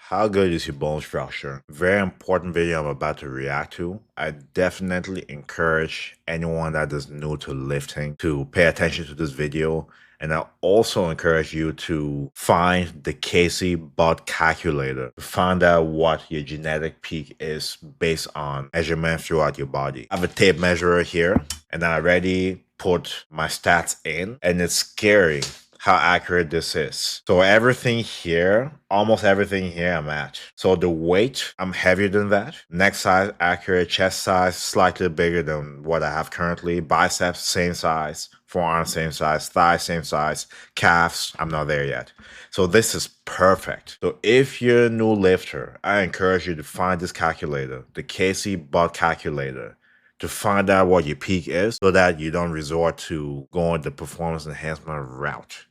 How good is your bone structure? Very important video I'm about to react to. I definitely encourage anyone that is new to lifting to pay attention to this video. And I also encourage you to find the Casey butt calculator to find out what your genetic peak is based on measurement throughout your body. I have a tape measurer here and I already put my stats in, and it's scary how accurate this is. So everything here, almost everything here I'm at. So the weight, I'm heavier than that. Neck size accurate, chest size slightly bigger than what I have currently. Biceps same size, forearm same size, thighs same size, calves, I'm not there yet. So this is perfect. So if you're a new lifter, I encourage you to find this calculator, the Casey butt calculator, to find out what your peak is so that you don't resort to going the performance enhancement route.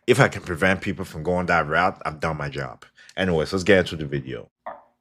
If I can prevent people from going that route, I've done my job. Anyways, let's get into the video.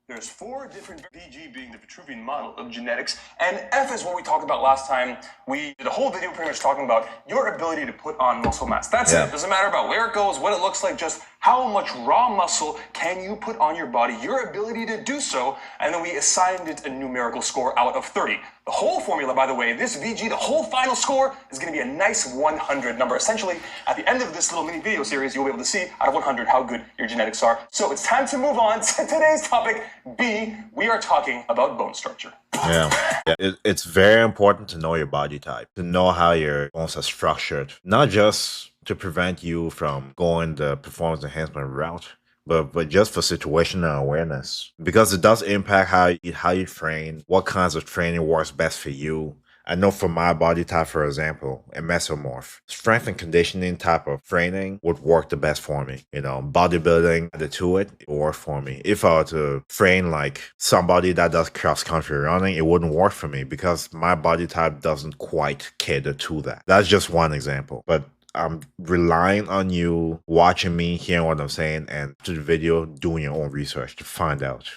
There's 4 different, VG being the Vitruvian model of genetics, and F is what we talked about last time. We did a whole video pretty much talking about your ability to put on muscle mass. That's it. It doesn't matter about where it goes, what it looks like, just how much raw muscle can you put on your body, your ability to do so, and then we assigned it a numerical score out of 30. The whole formula, by the way, this VG, the whole final score is going to be a nice 100 number. Essentially, at the end of this little mini video series, you'll be able to see out of 100 how good your genetics are. So it's time to move on to today's topic, B. We are talking about bone structure. It's very important to know your body type, to know how your bones are structured, not just to prevent you from going the performance enhancement route, but just for situational awareness, because it does impact how you train, what kinds of training works best for you. I know for my body type, for example, a mesomorph, strength and conditioning type of training would work the best for me. You know, bodybuilding added to it would work for me. If I were to train like somebody that does cross-country running, it wouldn't work for me because my body type doesn't quite cater to that. That's just one example. But I'm relying on you watching me, hearing what I'm saying, and to the video, doing your own research to find out.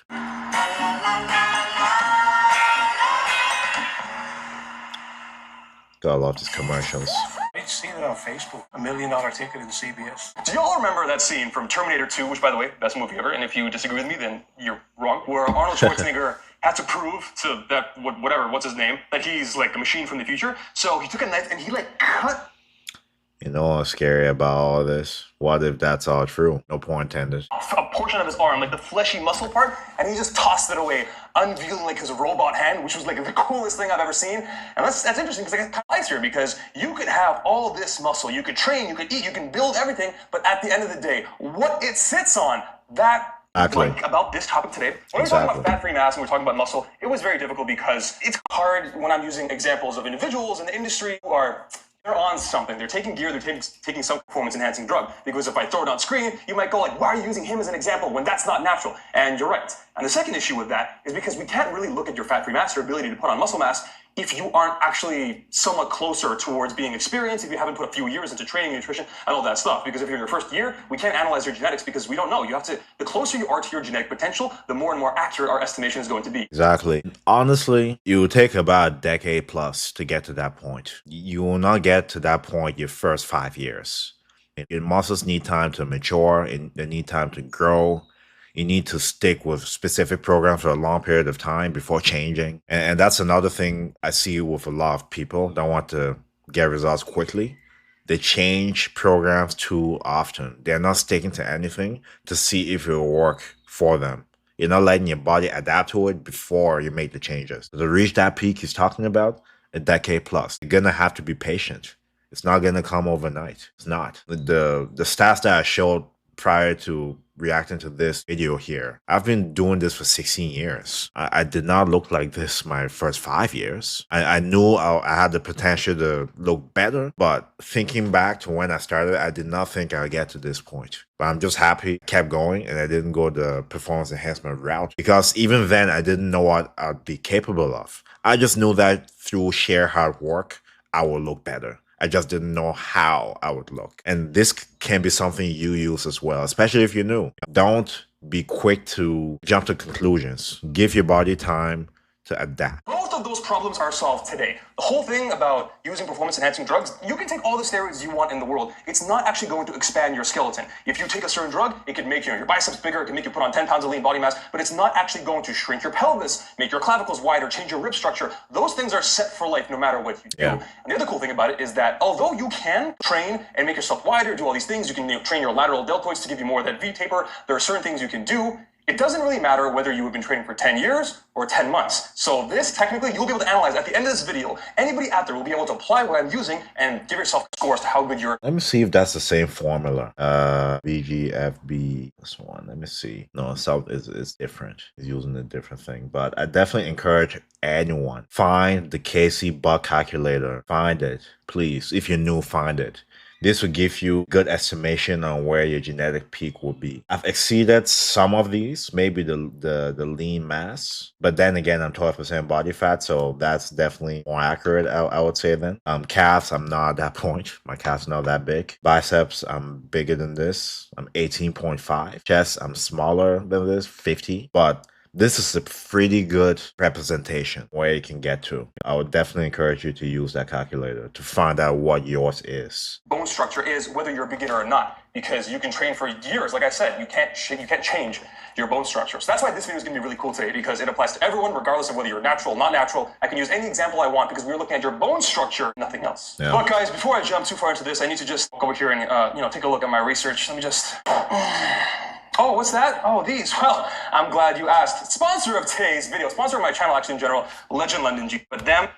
God, I love these commercials. I've seen it on Facebook. $1 million ticket in CBS. Do y'all remember that scene from Terminator 2, which, by the way, best movie ever, and if you disagree with me, then you're wrong, where Arnold Schwarzenegger had to prove to that, what's his name, that he's like a machine from the future. So he took a knife and he like cut. You know what's scary about all this? What if that's all true? No pun intended. A portion of his arm, like the fleshy muscle part, and he just tossed it away, unveiling like his robot hand, which was like the coolest thing I've ever seen. And that's interesting because I got nice here, because you could have all this muscle, you could train, you could eat, you can build everything, but at the end of the day, what it sits on, that like about this topic today, when we're talking about fat-free mass and we're talking about muscle, it was very difficult because it's hard when I'm using examples of individuals in the industry who are they're on something. They're taking gear, they're taking some performance-enhancing drug. Because if I throw it on screen, you might go like, why are you using him as an example when that's not natural? And you're right. And the second issue with that is because we can't really look at your fat-free mass, your ability to put on muscle mass, if you aren't actually somewhat closer towards being experienced, if you haven't put a few years into training, nutrition, and all that stuff. Because if you're in your first year, we can't analyze your genetics because we don't know. You have to, the closer you are to your genetic potential, the more and more accurate our estimation is going to be. Exactly. Honestly, it will take about a decade plus to get to that point. You will not get to that point your first 5 years. Your muscles need time to mature, and they need time to grow. You need to stick with specific programs for a long period of time before changing. And that's another thing I see with a lot of people that want to get results quickly. They change programs too often. They're not sticking to anything to see if it will work for them. You're not letting your body adapt to it before you make the changes. To reach that peak he's talking about, a decade plus, you're gonna have to be patient. It's not gonna come overnight. It's not. The stats that I showed prior to reacting to this video here, I've been doing this for 16 years. I did not look like this my first 5 years. I knew I had the potential to look better, but thinking back to when I started, I did not think I'd get to this point. But I'm just happy I kept going and I didn't go the performance enhancement route, because even then I didn't know what I'd be capable of. I just knew that through sheer hard work, I would look better. I just didn't know how I would look. And this can be something you use as well, especially if you're new. Don't be quick to jump to conclusions. Give your body time to adapt. Both of those those problems are solved today. The whole thing about using performance-enhancing drugs, you can take all the steroids you want in the world. It's not actually going to expand your skeleton. If you take a certain drug, it can make your biceps bigger, it can make you put on 10 pounds of lean body mass, but it's not actually going to shrink your pelvis, make your clavicles wider, change your rib structure. Those things are set for life no matter what you do. And the other cool thing about it is that although you can train and make yourself wider, do all these things, you can train your lateral deltoids to give you more of that V taper, there are certain things you can do. It doesn't really matter whether you have been training for 10 years or 10 months. So this, technically, you'll be able to analyze at the end of this video. Anybody out there will be able to apply what I'm using and give yourself scores to how good you're. Let me see if that's the same formula. VGFB, this one. Let me see. No, it's different. It's using a different thing. But I definitely encourage anyone, find the KC butt calculator. Find it, please. If you're new, find it. This will give you good estimation on where your genetic peak will be. I've exceeded some of these, maybe the lean mass, but then again, I'm 12% body fat, so that's definitely more accurate, I would say then. Calves, I'm not at that point. My calves not that big. Biceps, I'm bigger than this. I'm 18.5. Chest, I'm smaller than this, 50. But this is a pretty good representation where you can get to. I would definitely encourage you to use that calculator to find out what yours is. Bone structure is whether you're a beginner or not, because you can train for years. Like I said, you can't change your bone structure. So that's why this video is going to be really cool today, because it applies to everyone, regardless of whether you're natural or not natural. I can use any example I want because we're looking at your bone structure, nothing else. Yeah. But guys, before I jump too far into this, I need to just go over here and take a look at my research. Let me just. Oh, what's that? Oh, these. Well, I'm glad you asked. Sponsor of today's video, sponsor of my channel actually in general, Legend London G. But them,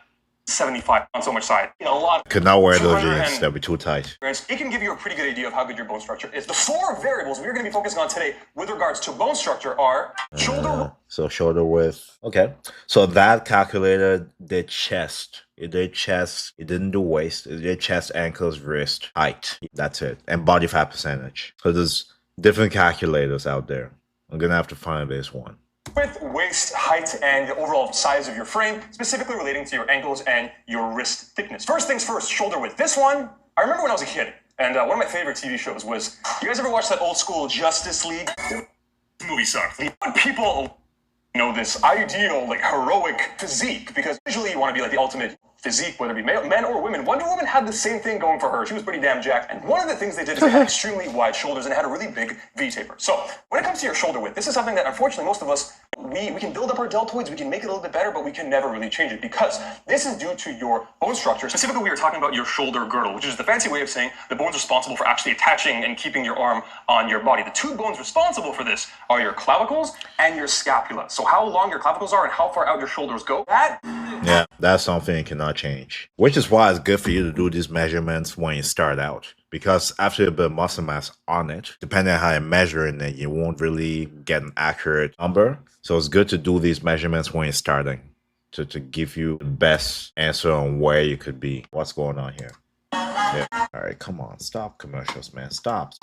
75 on so much side. A lot. Could not wear those jeans. That'd be too tight. It can give you a pretty good idea of how good your bone structure is. The 4 variables we're going to be focusing on today with regards to bone structure are shoulder. So shoulder width. Okay. So that calculator did chest. It did chest. It didn't do waist. It did chest, ankles, wrist, height. That's it. And body fat percentage. So there's different calculators out there. I'm gonna have to find this one. Width, waist, height, and the overall size of your frame, specifically relating to your ankles and your wrist thickness. First things first, shoulder width. This one, I remember when I was a kid, and one of my favorite TV shows was, you guys ever watch that old school Justice League? The movie sucked. People know this ideal, like, heroic physique, because usually you want to be like the ultimate physique, whether it be men or women. Wonder Woman had the same thing going for her. She was pretty damn jacked. And one of the things they did is they had extremely wide shoulders and had a really big V taper. So when it comes to your shoulder width, this is something that unfortunately most of us, we can build up our deltoids, we can make it a little bit better, but we can never really change it because this is due to your bone structure. Specifically, we are talking about your shoulder girdle, which is the fancy way of saying the bones responsible for actually attaching and keeping your arm on your body. The 2 bones responsible for this are your clavicles and your scapula. So how long your clavicles are and how far out your shoulders go, yeah, that's something you cannot change. Which is why it's good for you to do these measurements when you start out. Because after you build muscle mass on it, depending on how you measure it, you won't really get an accurate number. So it's good to do these measurements when you're starting to give you the best answer on where you could be. What's going on here? Yeah. All right, come on. Stop commercials, man. Stop.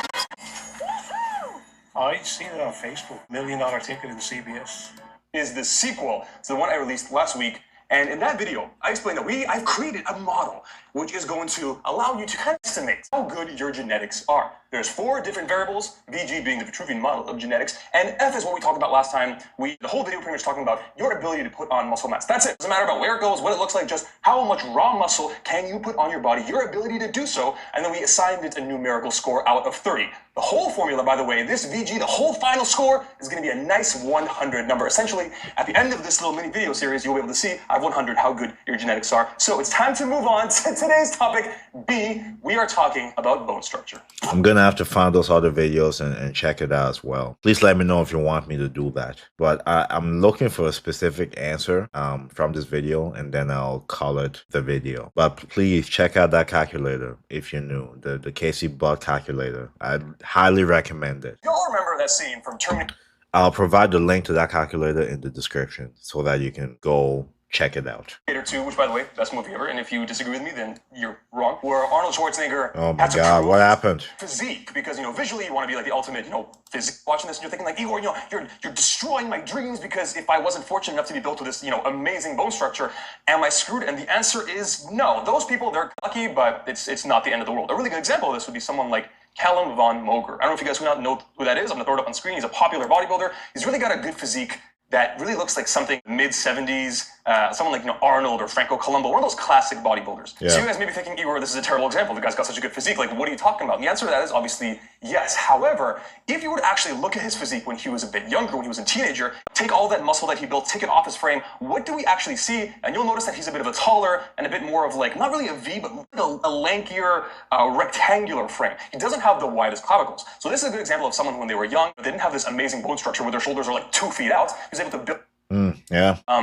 I seen it on Facebook. $1 million ticket in CBS. Is the sequel to the one I released last week. And in that video, I explained that I've created a model which is going to allow you to kind of estimate how good your genetics are. There's 4 different variables, VG being the Vitruvian model of genetics, and F is what we talked about last time. The whole video pretty much talking about your ability to put on muscle mass. That's it. It doesn't matter about where it goes, what it looks like, just how much raw muscle can you put on your body, your ability to do so, and then we assigned it a numerical score out of 30. The whole formula, by the way, this VG, the whole final score, is going to be a nice 100 number. Essentially, at the end of this little mini video series, you'll be able to see I have 100 how good your genetics are. So it's time to move on to today's topic. B, we are talking about bone structure. I'm going to have to find those other videos and check it out as well. Please let me know if you want me to do that. But I'm looking for a specific answer from this video, and then I'll call it the video. But please check out that calculator if you're new, the KC butt calculator. I highly recommend it. Y'all remember that scene from Terminator? I'll provide the link to that calculator in the description so that you can go check it out. 2, which by the way, best movie ever, and if you disagree with me, then you're wrong. Where Arnold Schwarzenegger Oh my God, what happened? Physique, because visually you want to be like the ultimate, physique. Watching this and you're thinking like, Igor, you're destroying my dreams because if I wasn't fortunate enough to be built with this, amazing bone structure, am I screwed? And the answer is no. Those people, they're lucky, but it's not the end of the world. A really good example of this would be someone like Callum Von Moger. I don't know if you guys know who that is. I'm gonna throw it up on screen. He's a popular bodybuilder. He's really got a good physique that really looks like something mid-70s, someone like Arnold or Franco Columbu, one of those classic bodybuilders. Yeah. So you guys may be thinking, Igor, this is a terrible example. The guy's got such a good physique. Like, what are you talking about? And the answer to that is obviously yes. However, if you were to actually look at his physique when he was a bit younger, when he was a teenager, take all that muscle that he built, take it off his frame, what do we actually see? And you'll notice that he's a bit of a taller and a bit more of like, not really a V, but a lankier, rectangular frame. He doesn't have the widest clavicles. So this is a good example of someone when they were young, but they didn't have this amazing bone structure where their shoulders are like 2 feet out. He was able to build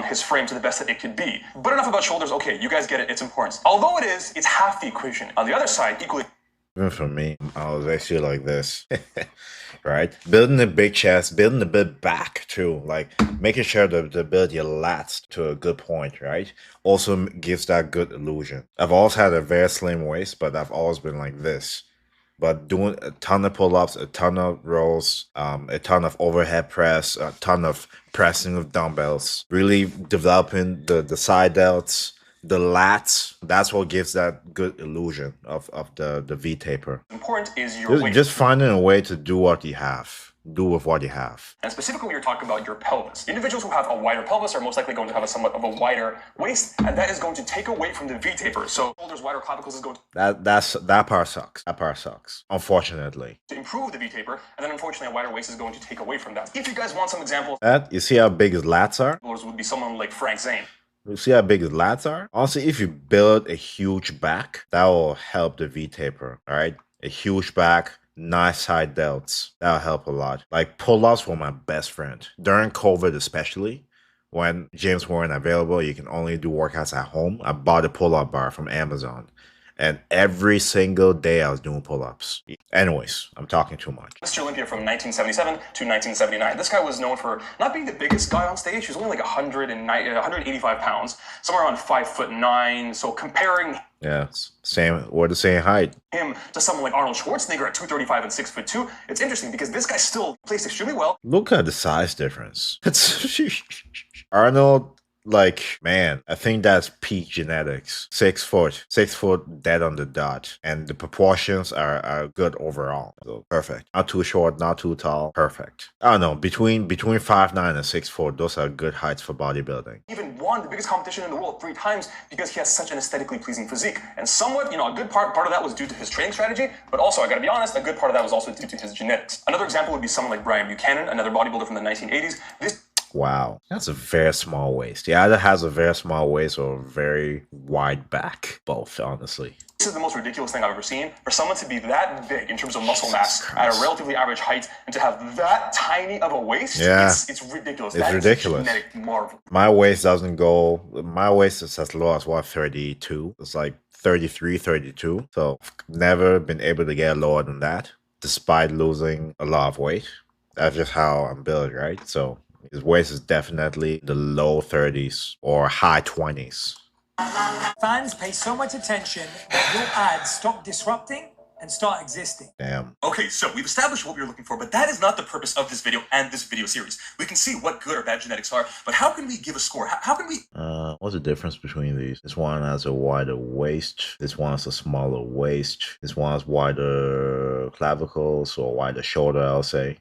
his frame to the best that it could be. But enough about shoulders. Okay, you guys get it. Its importance. Although it's half the equation. On the other side, equally. Even for me, I was actually like this, right? Building a big chest, building a bit back too, like making sure to build your lats to a good point, right? Also gives that good illusion. I've always had a very slim waist, but I've always been like this. But doing a ton of pull-ups, a ton of rows, a ton of overhead press, a ton of pressing with dumbbells, really developing the side delts, the lats. That's what gives that good illusion of the V taper. Important is your weight. Just finding a way to do what you have. Do with what you have. And specifically, when you're talking about your pelvis, individuals who have a wider pelvis are most likely going to have a somewhat of a wider waist, and that is going to take away from the V taper. So shoulders, wider clavicles is going that part sucks. That part sucks. Unfortunately. To improve the V taper, and then unfortunately, a wider waist is going to take away from that. If you guys want some examples, You see how big his lats are? would be someone like Frank Zane. You see how big his lats are? Also, if you build a huge back, that will help the V taper. All right, a huge back. Nice side delts. That'll help a lot. Like pull-ups were my best friend. During COVID especially, when gyms weren't available, you can only do workouts at home. I bought a pull-up bar from Amazon. And every single day I was doing pull-ups. Anyways, I'm talking too much. Mr. Olympia from 1977 to 1979. This guy was known for not being the biggest guy on stage. He was only like 185 pounds, somewhere around 5'9". So comparing We're the same height. him to someone like Arnold Schwarzenegger at 235 and 6'2", it's interesting because this guy still plays extremely well. Look at the size difference. Arnold, like, man, I think that's peak genetics. 6 foot dead on the dot. And the proportions are good overall. So perfect. Not too short, not too tall. Perfect. I don't know, between 5'9" and 6 foot, those are good heights for bodybuilding. Even won the biggest competition in the world 3 times because he has such an aesthetically pleasing physique. And somewhat, a good part of that was due to his training strategy, but also, I gotta be honest, a good part of that was also due to his genetics. Another example would be someone like Brian Buchanan, another bodybuilder from the 1980s. Wow, that's a very small waist. He either has a very small waist or a very wide back. Both, honestly. This is the most ridiculous thing I've ever seen. For someone to be that big in terms of muscle mass at a relatively average height and to have that tiny of a waist, it's ridiculous. It's ridiculous. Is a genetic marvel. My waist doesn't go, my waist is as low as 32. It's like 33, 32. So I've never been able to get lower than that, despite losing a lot of weight. That's just how I'm built, right? So his waist is definitely the low 30s or high 20s. Fans pay so much attention that your ads stop disrupting and start existing. Damn. Okay, so we've established what we were looking for, but that is not the purpose of this video and this video series. We can see what good or bad genetics are, but how can we give a score? How can we... What's the difference between these? This one has a wider waist. This one has a smaller waist. This one has wider clavicles or wider shoulder, I'll say.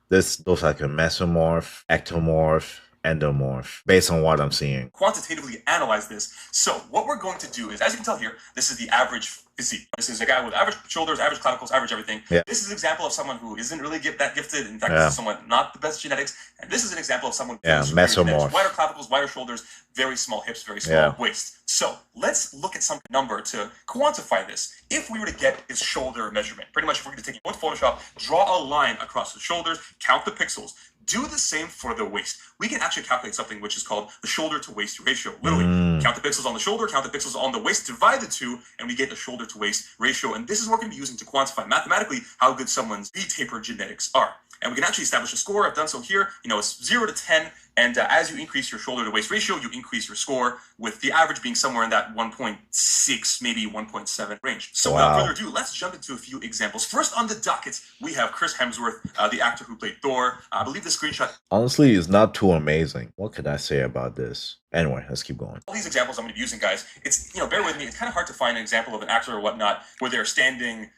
This looks like a mesomorph, ectomorph, endomorph, based on what I'm seeing. Quantitatively analyze this. So what we're going to do is, as you can tell here, this is the average physique. This is a guy with average shoulders, average clavicles, average everything. Yeah. This is an example of someone who isn't really that gifted. In fact, this is someone not the best genetics. And this is an example of someone who has mesomorph. Wider clavicles, wider shoulders, very small hips, very small waist. So let's look at some number to quantify this. If we were to get his shoulder measurement, pretty much if we were to take one Photoshop, draw a line across the shoulders, count the pixels, do the same for the waist. We can actually calculate something which is called the shoulder to waist ratio. Literally, count the pixels on the shoulder, count the pixels on the waist, divide the two, and we get a shoulder to waist ratio. And this is what we're going to be using to quantify mathematically how good someone's V-taper genetics are. And we can actually establish a score. I've done so here. It's 0 to 10. And as you increase your shoulder to waist ratio, you increase your score, with the average being somewhere in that 1.6, maybe 1.7 range. So without further ado, let's jump into a few examples. First on the docket, we have Chris Hemsworth, the actor who played Thor. I believe the screenshot... Honestly, it's not too amazing. What could I say about this? Anyway, let's keep going. All these examples I'm going to be using, guys, it's, bear with me, it's kind of hard to find an example of an actor or whatnot where they're standing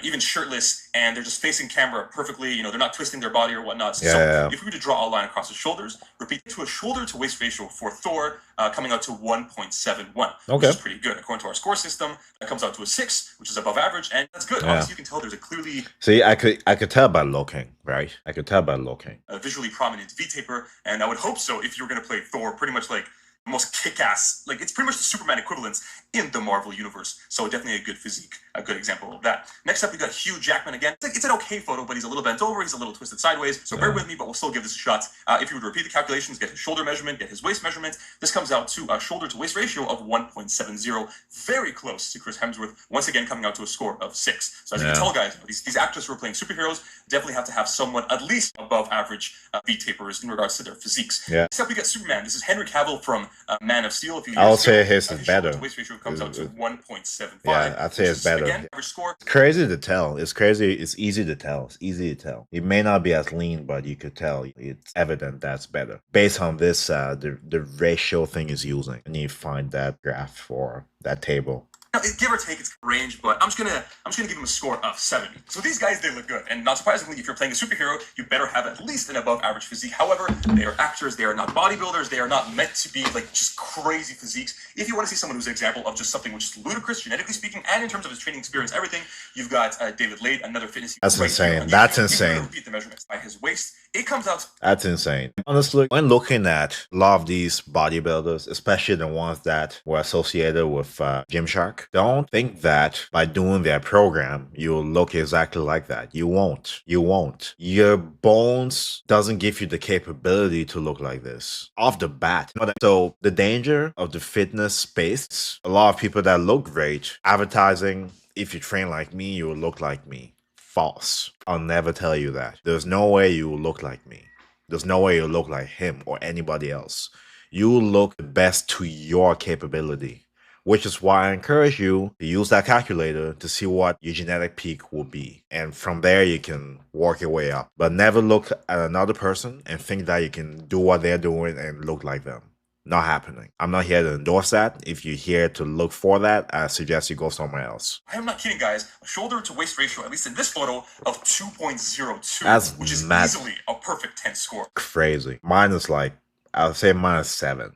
even shirtless, and they're just facing camera perfectly. They're not twisting their body or whatnot. So Yeah. if we were to draw a line across his shoulders, repeat to a shoulder to waist ratio for Thor, coming out to 1.71, which is pretty good. According to our score system, that comes out to a 6, which is above average, and that's good. Obviously, you can tell there's a clearly See, I could tell by looking, right? I could tell by looking. a visually prominent V-taper, and I would hope so if you were going to play Thor, pretty much like the most kick-ass, like it's pretty much the Superman equivalents in the Marvel universe. So definitely a good physique, a good example of that. Next up, we got Hugh Jackman again. It's an okay photo, but he's a little bent over, he's a little twisted sideways. So bear with me, but we'll still give this a shot. If you were to repeat the calculations, get his shoulder measurement, get his waist measurement, this comes out to a shoulder to waist ratio of 1.70, very close to Chris Hemsworth. Once again, coming out to a score of 6. So as you can tell, guys, these actors who are playing superheroes definitely have to have somewhat at least above average V-tapers in regards to their physiques. Yeah. Next up, we got Superman. This is Henry Cavill from Man of Steel. I'll say his is better. Waist ratio comes out to 1.75. Yeah, I'd say it's better. Again, average score. It's crazy to tell. It's crazy. It's easy to tell. It's easy to tell. It may not be as lean, but you could tell. It's evident that's better based on this. The ratio thing is using, and you find that graph for that table. Now, give or take, it's range, but I'm just gonna give him a score of 70. So these guys, they look good, and not surprisingly, if you're playing a superhero, you better have at least an above average physique. However, they are actors, they are not bodybuilders, they are not meant to be like just crazy physiques. If you want to see someone who's an example of just something which is ludicrous, genetically speaking, and in terms of his training experience, everything, you've got David Lade, another fitness. That's insane. That's insane. Repeat the measurements by his waist. It comes out. That's insane. Honestly, when looking at a lot of these bodybuilders, especially the ones that were associated with Gymshark, don't think that by doing their program, you'll look exactly like that. You won't. You won't. Your bones doesn't give you the capability to look like this off the bat. So the danger of the fitness space, a lot of people that look great, advertising, if you train like me, you will look like me. False. I'll never tell you that. There's no way you will look like me. There's no way you'll look like him or anybody else. You will look the best to your capability, which is why I encourage you to use that calculator to see what your genetic peak will be. And from there, you can work your way up. But never look at another person and think that you can do what they're doing and look like them. Not happening. I'm not here to endorse that. If you're here to look for that, I suggest you go somewhere else. I am not kidding, guys. A shoulder to waist ratio, at least in this photo, of 2.02, That's which is mad. easily a perfect 10 score. Crazy. Mine is like, I'll say mine is 7.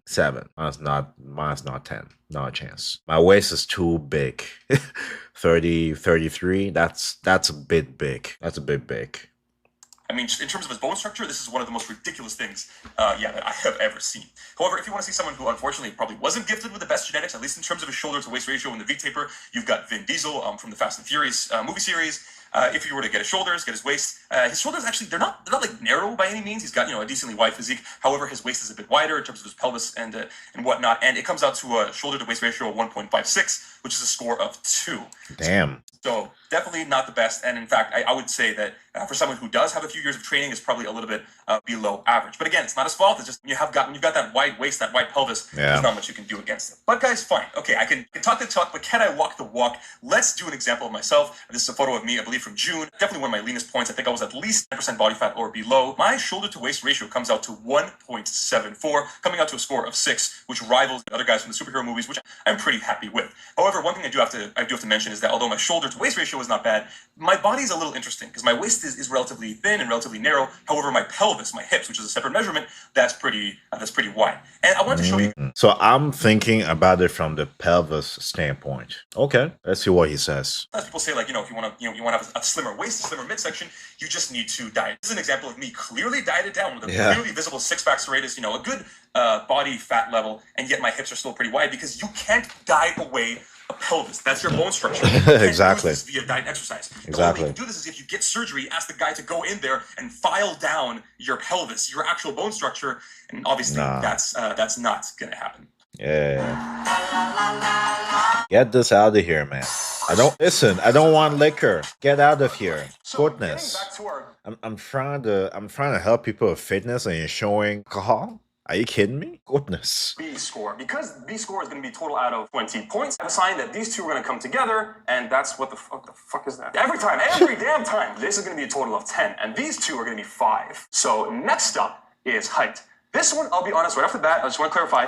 Mine's not 10. Not a chance. My waist is too big. 30, 33. That's a bit big. That's a bit big. I mean, in terms of his bone structure, this is one of the most ridiculous things, that I have ever seen. However, if you want to see someone who unfortunately probably wasn't gifted with the best genetics, at least in terms of his shoulder to waist ratio and the V-taper, you've got Vin Diesel from the Fast and Furious movie series. If you were to get his shoulders, get his waist, his shoulders actually they're not like narrow by any means. He's got a decently wide physique. However, his waist is a bit wider in terms of his pelvis and whatnot, and it comes out to a shoulder to waist ratio of 1.56, which is a score of 2. Damn. So definitely not the best, and in fact, I would say that for someone who does have a few years of training, is probably a little bit below average. But again, it's not his fault. It's just when you've got that wide waist, that wide pelvis. There's not much you can do against it. But guys, fine. Okay, I can talk the talk, but can I walk the walk? Let's do an example of myself. This is a photo of me, I believe, from June. Definitely one of my leanest points. I think I was at least 10% body fat or below. My shoulder to waist ratio comes out to 1.74, coming out to a score of 6, which rivals the other guys from the superhero movies, which I'm pretty happy with. However, one thing I do have to mention is that although my shoulder to waist ratio is not bad, my body's a little interesting because my waist is relatively thin and relatively narrow. However, my pelvis, my hips, which is a separate measurement, that's pretty wide. And I wanted to show you. So I'm thinking about it from the pelvis standpoint. Okay, let's see what he says. As people say, like, if you want to have a slimmer waist, a slimmer midsection, you just need to diet. This is an example of me clearly dieted down with a clearly visible six-pack serratus, a good body fat level, and yet my hips are still pretty wide because you can't diet away a pelvis. That's your bone structure. You can't Exactly. use this via diet and exercise. Exactly. The only way you can do this is if you get surgery, ask the guy to go in there and file down your pelvis, your actual bone structure, and obviously that's not gonna happen. Yeah. Get this out of here, man. I don't want liquor. Get out of here. So Goodness. getting back to our I'm trying to help people with fitness and you're showing alcohol? Are you kidding me? Goodness. B score. Because B score is going to be total out of 20 points, I've assigned that these two are going to come together, and that's what the fuck is that? Every damn time, this is going to be a total of 10, and these two are going to be 5. So next up is height. This one, I'll be honest, right off the bat, I just want to clarify,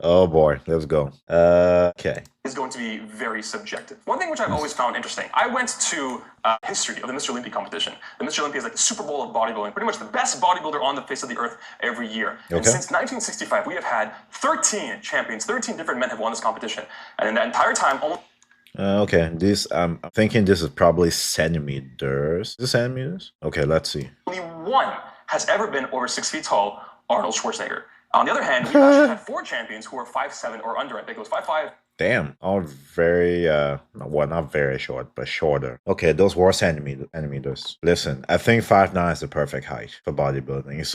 Oh boy, let's go. Okay. is going to be very subjective. One thing which I've always found interesting, I went to history of the Mr. Olympia competition. The Mr. Olympia is like the Super Bowl of bodybuilding, pretty much the best bodybuilder on the face of the earth every year. And Okay. since 1965, we have had 13 champions, 13 different men have won this competition. And in that entire time, only Okay, this I'm thinking this is probably centimeters. Is this centimeters? Okay, let's see. one has ever been over 6 feet tall, Arnold Schwarzenegger. On the other hand, we've actually had 4 champions who are 5'7" or under. I think it was 5'5". Damn, all very well, not very short, but shorter. Okay, those were centimeters. Listen, I think 5'9" is the perfect height for bodybuilding. It's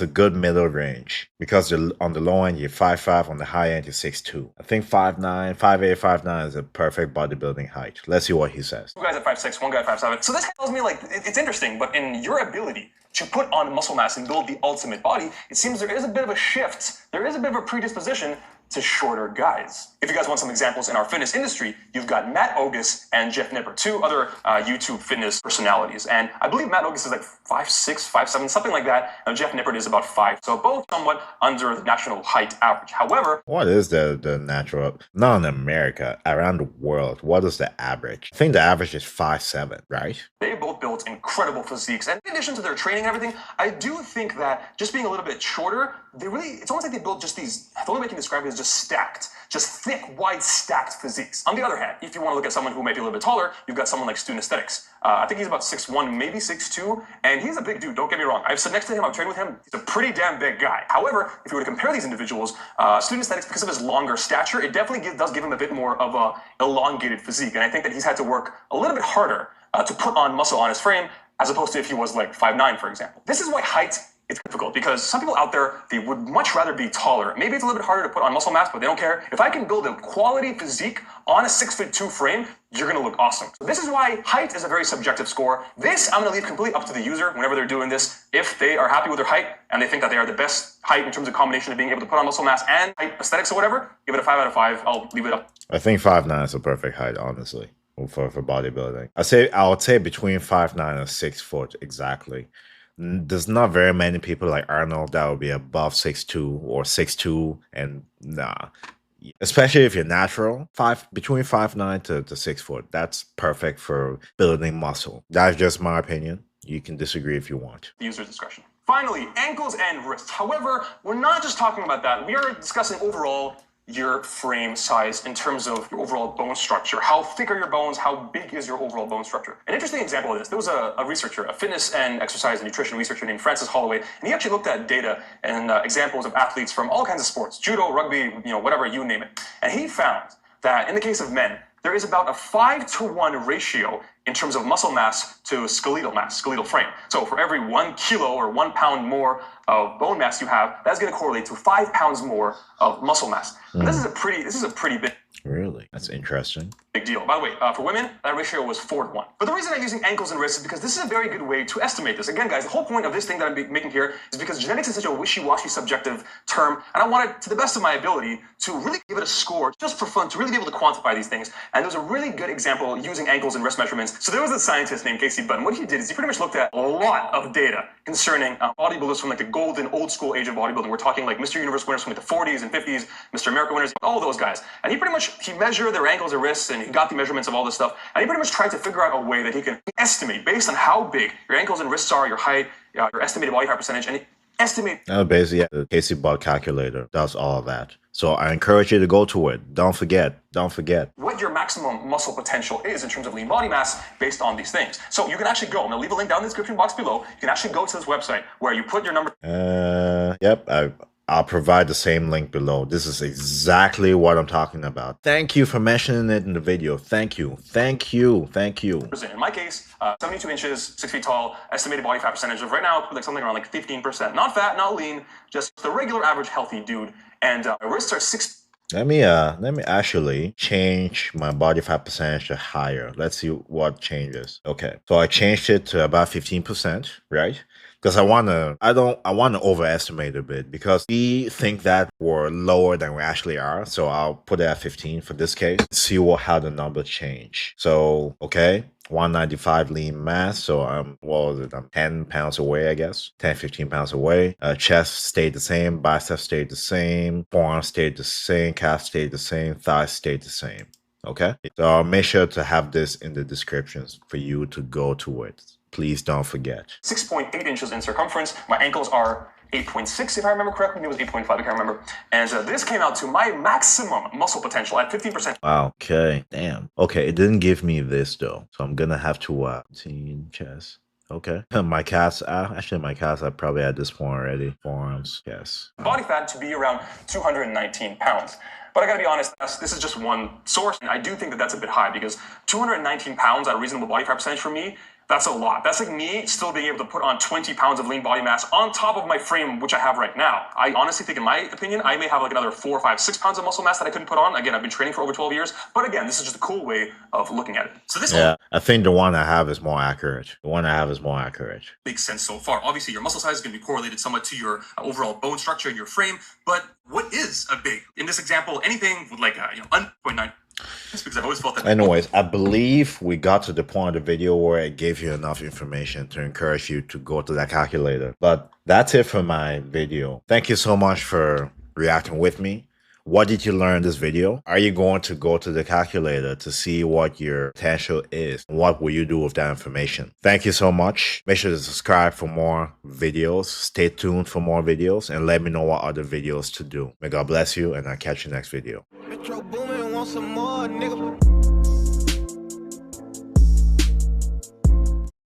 a good middle range because you're on the low end you're 5'5", on the high end you're 6'2". I think 5'9", 5'8", 5'9" is a perfect bodybuilding height. Let's see what he says. 2 guys at 5'6", 1 guy at 5'7". So this tells me like it's interesting, but in your ability to put on muscle mass and build the ultimate body, it seems there is a bit of a shift. There is a bit of a predisposition to shorter guys. If you guys want some examples in our fitness industry, you've got Matt Ogus and Jeff Nipper, 2 other YouTube fitness personalities. And I believe Matt Ogus is like 5'6", 5'7", something like that. And Jeff Nipper is about 5. So both somewhat under the national height average. However, what is the natural, not in America, around the world, what is the average? I think the average is 5'7", right? they both built incredible physiques. And in addition to their training and everything, I do think that just being a little bit shorter, it's almost like they built just these, the only way I can describe it is just stacked, just thick, wide, stacked physiques. On the other hand, if you want to look at someone who might be a little bit taller, you've got someone like Student Aesthetics. I think he's about 6'1", maybe 6'2", and he's a big dude, don't get me wrong. I've sat next to him, I've trained with him, he's a pretty damn big guy. However, if you were to compare these individuals, Student Aesthetics, because of his longer stature, it definitely does give him a bit more of a elongated physique, and I think that he's had to work a little bit harder to put on muscle on his frame, as opposed to if he was like 5'9", for example. This is why height is difficult, because some people out there, they would much rather be taller. Maybe it's a little bit harder to put on muscle mass, but they don't care. If I can build a quality physique on a 6'2" frame, you're gonna look awesome. So this is why height is a very subjective score. This I'm gonna leave completely up to the user whenever they're doing this. If they are happy with their height and they think that they are the best height in terms of combination of being able to put on muscle mass and height aesthetics or whatever, give it a 5 out of 5. I'll leave it up. I think 5'9" is a perfect height, honestly, for bodybuilding. I would say between 5'9" and 6 foot exactly. There's not very many people like Arnold that would be above 6'2" or 6'2", and nah. Especially if you're natural, between 5'9" to 6 foot. That's perfect for building muscle. That's just my opinion. You can disagree if you want. The user's discretion. Finally, ankles and wrists. However, we're not just talking about that. We are discussing overall your frame size in terms of your overall bone structure. How thick are your bones? How big is your overall bone structure? An interesting example of this, there was a researcher, a fitness and exercise and nutrition researcher named Francis Holloway, and he actually looked at data and examples of athletes from all kinds of sports, judo, rugby, whatever, you name it. And he found that in the case of men, there is about a 5-to-1 ratio in terms of muscle mass to skeletal frame. So for every 1 kilo or 1 pound more of bone mass you have, that's going to correlate to 5 pounds more of muscle mass. And this is a pretty big. Really? That's interesting. Big deal. By the way, for women, that ratio was 4-to-1. But the reason I'm using ankles and wrists is because this is a very good way to estimate this. Again, guys, the whole point of this thing that I'm making here is because genetics is such a wishy-washy subjective term, and I wanted, to the best of my ability, to really give it a score just for fun, to really be able to quantify these things. And there was a really good example using ankles and wrist measurements. So there was a scientist named Casey Button. What he did is he pretty much looked at a lot of data concerning bodybuilders from like the golden old school age of bodybuilding. We're talking like Mr. Universe winners from like the 40s and 50s, Mr. America winners, all those guys. And he measured their ankles or wrists, and he got the measurements of all this stuff. And he pretty much tried to figure out a way that he can estimate based on how big your ankles and wrists are, your height, your estimated body fat percentage, and estimate. Basically, yeah, the Casey Bot calculator does all of that. So I encourage you to go to it. Don't forget. What your maximum muscle potential is in terms of lean body mass based on these things. So you can actually go, I'm gonna leave a link down in the description box below. You can actually go to this website where you put your number. Yep, I'll provide the same link below. This is exactly what I'm talking about. Thank you for mentioning it in the video. Thank you. In my case, 72 inches, 6 feet tall, estimated body fat percentage of right now, like something around like 15%. Not fat, not lean, just the regular average healthy dude. And my wrists are 6. Let me actually change my body fat percentage to higher. Let's see what changes. Okay, so I changed it to about 15%, right? because I want to overestimate a bit because we think that we're lower than we actually are. So I'll put it at 15 for this case. See how the numbers change. So okay, 195 lean mass. So what was it? I'm 10 pounds away, I guess. 10, 15 pounds away. Chest stayed the same, bicep stayed the same, forearm stayed the same, calf stayed the same, thighs stayed the same. Okay, so I'll make sure to have this in the descriptions for you to go to it. Please don't forget. 6.8 inches in circumference. My ankles are 8.6 if I remember correctly. Maybe it was 8.5, I can't remember. And this came out to my maximum muscle potential at 15%. Wow, okay, damn. Okay, it didn't give me this though, so I'm gonna have to chest. Okay, my calves. Actually, my calves are probably at this point already. Forearms, yes. Body fat to be around 219 pounds. But I gotta be honest, this is just one source. And I do think that that's a bit high because 219 pounds at a reasonable body fat percentage for me, that's a lot. That's like me still being able to put on 20 pounds of lean body mass on top of my frame, which I have right now. I honestly think, in my opinion, I may have like another 4, 5, 6 pounds of muscle mass that I couldn't put on. Again, I've been training for over 12 years. But again, this is just a cool way of looking at it. So this I think the one I have is more accurate. Makes sense so far. Obviously, your muscle size is going to be correlated somewhat to your overall bone structure in your frame. But what is a big? In this example, anything with like 1.9. Just because I've always felt that. Anyways, I believe we got to the point of the video where it gave you enough information to encourage you to go to that calculator. But that's it for my video. Thank you so much for reacting with me. What did you learn in this video? Are you going to go to the calculator to see what your potential is? What will you do with that information? Thank you so much. Make sure to subscribe for more videos. Stay tuned for more videos and let me know what other videos to do. May God bless you and I'll catch you next video. Metro Boomin want some more, nigga.